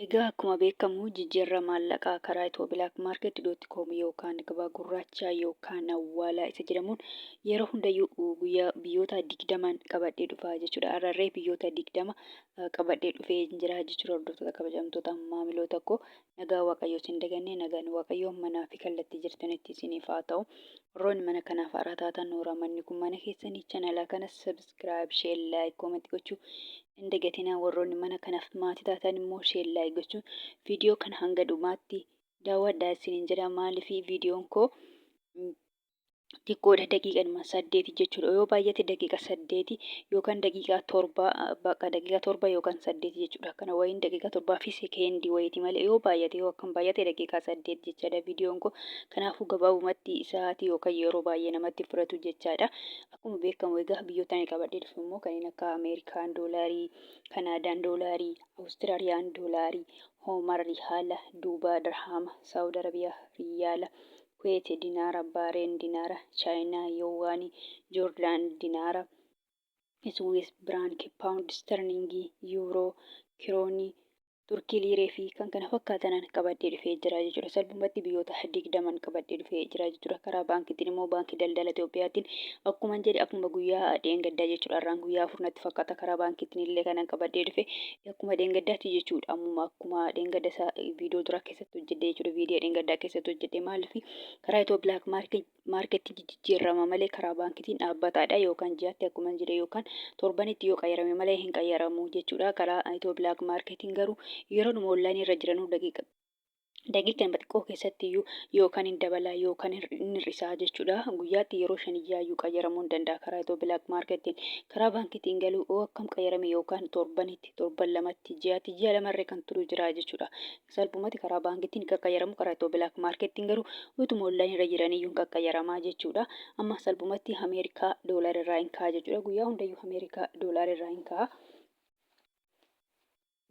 Egaa akkuma beekamu jijjiirraa maallaqaa karaa Itoophiyaa yookaan gabaa gurraachaa yookaan awwaalaa isa jedhamuun yeroo hundayyuu guyyaa biyyoota 20 qabadhee dhufaa jechuudha. Har'arree biyyoota 20 qabadhee dhufee jira jechuudha. Hordoftoota kabajamtoota maamiloota koo nagaa waaqayyoo isin daganne nagaan waaqayyoo manaa fi kallattii jirtanitti isiniif haa ta'u. Warroonni mana kanaaf haaraa taatan nooraa manni kun mana keessanii chaanalaa kanas sabiskiraayib sheer laayik koomentii gochuu hin dagatinaa. Warroonni mana kanaaf maatii taatan immoo sheer laayik gochuun viidiyoo kana hanga dhumaatti daawwadhaa isiniin jedha. Maaliif viidiyoon koo xiqqoodha daqiiqadhuma 8 jechuudha. Yoo baay'ate daqiiqa 8 yookaan daqiiqa 7 yookaan 8 jechuudha. Kana wayiin daqiiqa 7 fi sekeendii wayiiti malee yoo baay'ate yoo akkam baay'ate daqiiqa 8 jechaadha viidiyoon koo. Kanaafuu gabaabumatti sa'aatii yookaan yeroo baay'ee namatti fudhatu jechaadha. Akkuma beekamu egaa biyyoota ani qabadhee dhufu immoo kanneen akka Ameerikaan doolaarii, Kanaadaan doolaarii, Awustiraaliyaan doolaarii, Hoomar riyaala, Duubaa dirhama, Saawud Arabiyaa riyaala, Kuweet dinaara, Baareen dinaara, Chaayinaa yowaanii, Joordaan dinaara, Iswiis biraanki, paawundi sterlingii, yuuroo, kiroonii, turkii liiree fi kan kana fakkaatan qabadhee dhufee jira jechuudha. Salphumatti biyyoota 20 qabadhee dhufee jira jechuudha. Karaa baankiitiin immoo baankii daldala Itoophiyaatiin akkuma jedhe akkuma guyyaa dheengaddaa jechuudha. Har'aan guyyaa 4 natti fakkaata. Karaa baankiitiin illee kanan qabadhee dhufe akkuma dheengaddaatti jechuudha. Ammuma akkuma dheengadda isaa viidiyoo dura keessatti hojjedhe jechuudha. Viidiyoo dheengaddaa keessatti hojjedhe maaliif karaa Itoophiyaa maarkeetii jijjiirama malee karaa baankiitiin dhaabbataadha yookaan ji'aatti akkuma jedhe yookaan torbanitti yoo qayyarame malee hin qayyaramu jechuudha. Karaa Itoophiyaa maarkeetiin garuu yeroo onlaayinii irra jiranuu daqiiqaan xiqqoo keessatti iyyuu yookaan hin dabalaa yookaan hin hir'isaa jechuudha. Guyyaatti yeroo 5 iyyuu qayyaramuu hin danda'a karaa Itoophiyaa maarkeetiin. Karaa baankiitiin galuu oo akkam qayyarame yookaan torbanitti, torban lamatti, ji'a lamarree kan turu jira jechuudha. Salphumatti karaa baankiitiin qayyaramu karaa Itoophiyaa maarkeetiin garuu utuma onlaayinii irra jiran iyyuu qayyaramaa jechuudha. Amma salphumatti Ameerikaa doolaara irraa hin ka'a jechuudha. Guyyaa hundayyuu Ameerikaa doolaara irraa hin ka'a.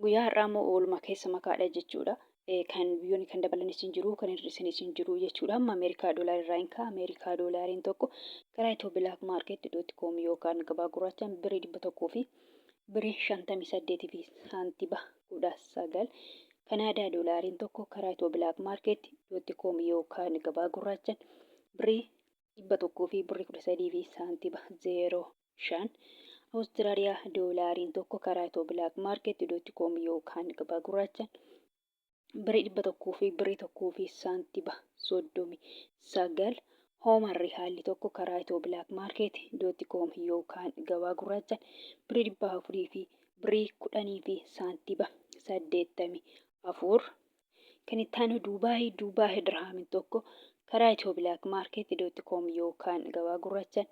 Guyyaa har'aa immoo oolmaa keessa makaadha jechuudha. Kan biyyoonni kan dabalanis hin jiru kan hir'isanis hin jiru jechuudha. Amma Ameerikaa doolaara irraa hin ka'a. Ameerikaa doolaariin tokko karaa Itoophiyaa maarkeetii yookaan gabaa gurraachaan birrii 100 fi birrii 58 fi saantiba 19. Kanaadaa doolaariin tokko karaa Itoophiyaa maarkeetii yookaan gabaa gurraachaan birrii 100 fi birrii 13 fi saantiba 05. Awustiraaliyaa doolaariin tokko karaa Itoophiyaa maarkeetii yookaan gabaa gurraachaan birrii 100 fi birrii 1 fi saantiba 39. Hoomar riyaalli tokko karaa Itoophiyaa maarkeetii yookaan gabaa gurraachaan birrii 400 fi birrii 10 fi saantiba 84. Kan itti aanu Duubaay dirhamiin tokko karaa Itoophiyaa maarkeetii yookaan gabaa gurraachaan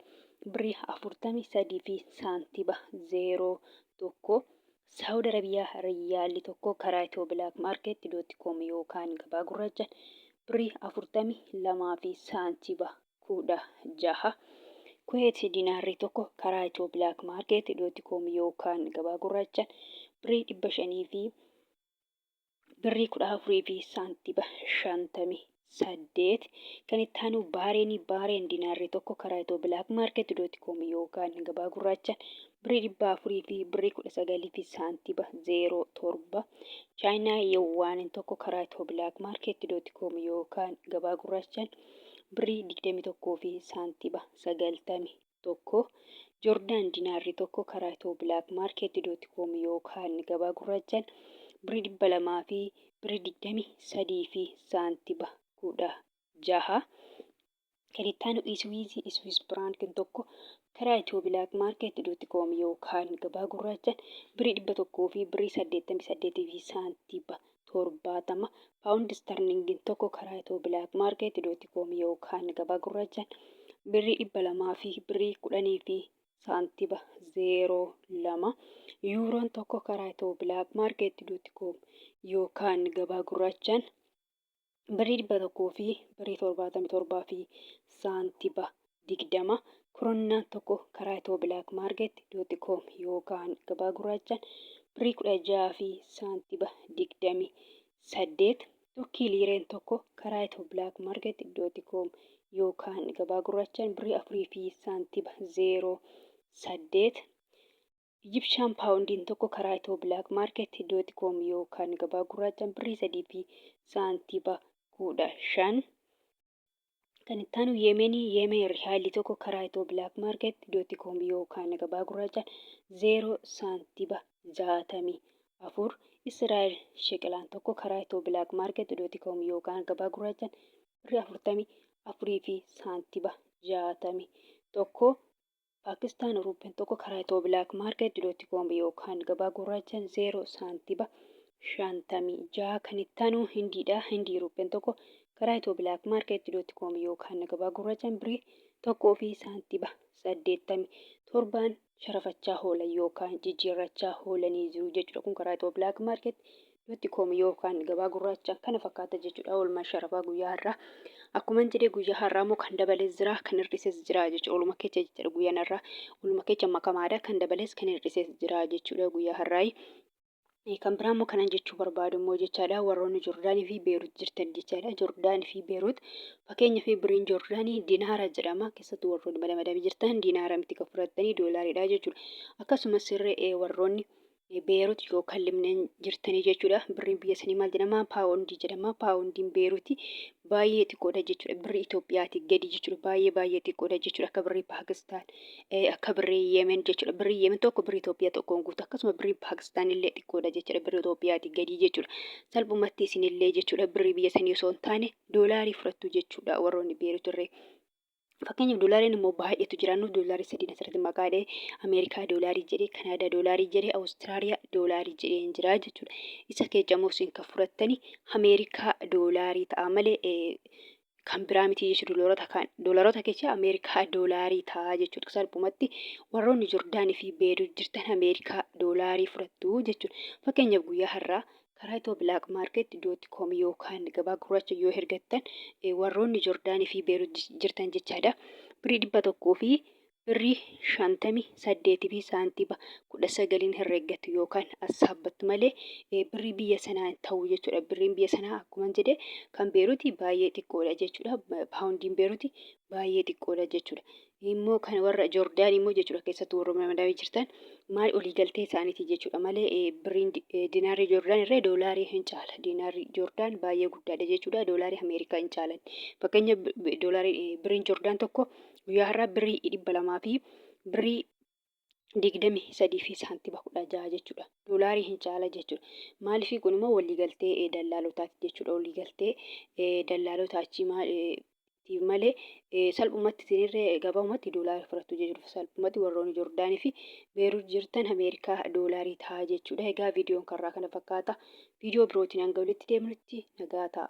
birrii 43 fi saantiba 01. Saawud Arabiyaa riyaalli tokko karaa Itoophiyaa maarkeetii yookaan gabaa gurraachaan birrii 42 fi saantiba 16. Kuweet dinaarri tokko karaa Itoophiyaa maarkeetii yookaan gabaa gurraachaan birrii 500 fi birrii 14 fi saantiba 58. Kan itti aanu Baareen dinaarri tokko karaa Itoophiyaa maarkeetii yookaan gabaa gurraachaan birrii 400 fi birrii 19 fi saantiba 07. Chaayinaa yowaaniin tokko karaa Itoophiyaa maarkeetii yookaan gabaa gurraachaan birrii 21 fi saantiba 91. Joordaan dinaarri tokko karaa Itoophiyaa maarkeetii yookaan gabaa gurraachaan birrii 200 fi birrii 23 fi saantiba 16. Kan itti aanu Iswiis biraankiin tokko karaa Itoophiyaa maarkeetii yookaan gabaa gurraachaan birrii 100 fi birrii 88 fi saantiba 70. Paawundi sterlingiin tokko karaa Itoophiyaa maarkeetii yookaan gabaa gurraachaan birrii 200 fi birrii 10 fi saantiba 02. Yuuroon tokko karaa Itoophiyaa maarkeetii yookaan gabaa gurraachaan birrii 100 fi birrii 77 fi saantiba 20. Koroonaan tokko karaa Itoophiyaa maarkeetii yookaan gabaa gurraachaan birrii 16 fi saantiba 28. Turkii liireen tokko karaa Itoophiyaa maarkeetii yookaan gabaa gurraachaan birrii 4 fi saantiba 08. Egyptian poundiin tokko karaa itoo black market .com yookaan gabaa gurraachaan birrii 3 fi saantiba 15. Kan itti aanu yemen riyaalii tokko karaa itoo black market .com yookaan gabaa gurraachaan 0 saantiba 64. Israa'el sheqelaan tokko karaa itoo black market .com yookaan gabaa gurraachaan birrii 44 fi saantiba 61. Pakistaan ruupeen tokko karaa itoo black market .com yookaan gabaa gurraachaan 0 saantiba 56. Kan itti aanu hindiidha. Hindii ruupeen tokko karaa itoo black market .com yookaan gabaa gurraachaan birrii 1 fi saantiba 87. Sharafachaa oolan yookaan jijjiirrachaa oolanii jiru jechuudha. Kun karaa itoo black market .com yookaan gabaa gurraachaan kana fakkaata jechuudha. Oolmaa sharafaa guyyaa har'aa. Akkuma jedhee guyyaa har'aa immoo kan dabalees jira kan hir'ises jira jechuudha. Oolmaa keessa jechuudha guyyaan har'aa. Oolmaa keessa makamaadha kan dabalees kan hir'ises jira jechuudha guyyaa har'aa. Kan biraa immoo kanan jechuu barbaadu immoo jechaadha warroonni Joordaanii fi Beerut jirtan jechaadha. Joordaanii fi Beerut fakkeenyaaf birriin Joordaanii diinaara jedhama. Keessattuu warroonni madamadabii jirtan diinaara miti kan fudhatanii doolaariidha jechuudha. Akkasumas warroonni Beerut yookaan Libnaan jirtanii jechuudha. Birriin biyya sanii maal jedhama? Paawundii jedhama. Paawundiin Beerutii baay'ee xiqqoodha jechuudha. Birrii Itoophiyaati gadi jechuudha. Baay'ee xiqqoodha jechuudha. Akka birrii Paakistaan akka birrii Yemen jechuudha. Birrii Yemen tokko birrii Itoophiyaa tokkoon guutu. Akkasuma birrii Paakistaan illee xiqqoodha jechuudha. Birrii Itoophiyaati gadi jechuudha. Salphumatti isinillee jechuudha birrii biyya sanii osoo hin taane doolaarii fudhattu jechuudha warroonni Beerut irree. Fakkeenyaaf doolaariin immoo baay'eetu jira. Nuti doolaarii sadiin asirratti maqaadhee Ameerikaa doolaarii jedhee Kanaadaa doolaarii jedhee Awustiraaliyaa doolaarii jedhee hin jira jechuudha. Isa keessa immoo isin kan fudhattani Ameerikaa doolaarii ta'a malee kan biraa miti jechuudha. Doolaarota keessa Ameerikaa doolaarii ta'a jechuudha. Salphumatti warroonni Joordaanii fi Beerut jirtan Ameerikaa doolaarii fudhattu jechuudha. Fakkeenyaaf guyyaa har'aa karaa itoo black market .com yookaan gabaa gurraacha yoo ergattan warroonni Joordaanii fi Beerut jirtan jechaadha. Birrii 100 fi birrii 58 fi saantiba 19 herreeggatu yookaan assaabbattu malee birrii biyya sanaa ta'u jechuudha. Birriin biyya sanaa akkuma jedhe kan Beerutii baay'ee xiqqoodha jechuudha. Paawundiin Beerutii baay'ee xiqqoodha jechuudha. Immoo kan warra Joordaanii immoo jechuudha keessattuu warra madamadabii jirtan maal olii galtee isaaniiti jechuudha malee birriin diinaarri Joordaan irree doolaarii hin caala. Diinaarri Joordaan baay'ee guddaadha jechuudha. Doolaarii Ameerikaa hin caalan. Fakkeenya birriin Joordaan tokko guyyaa har'aa birrii 200 fi birrii 23 fi saantiba 16 jechuudha. Doolaarii hin caala jechuudha. Maaliif kun immoo waliigaltee dallaalotaati jechuudha. Waliigaltee dallaalotaati malee salphumatti isinirree gabaabumatti doolaarii fudhattu jechuudha. Salphumatti warroonni Joordaanii fi Beerut jirtan Ameerikaa doolaarii ta'a jechuudha. Egaa viidiyoon kanarraa kana fakkaata. Viidiyoo birootiin hanga walitti deemnutti nagaa ta'a.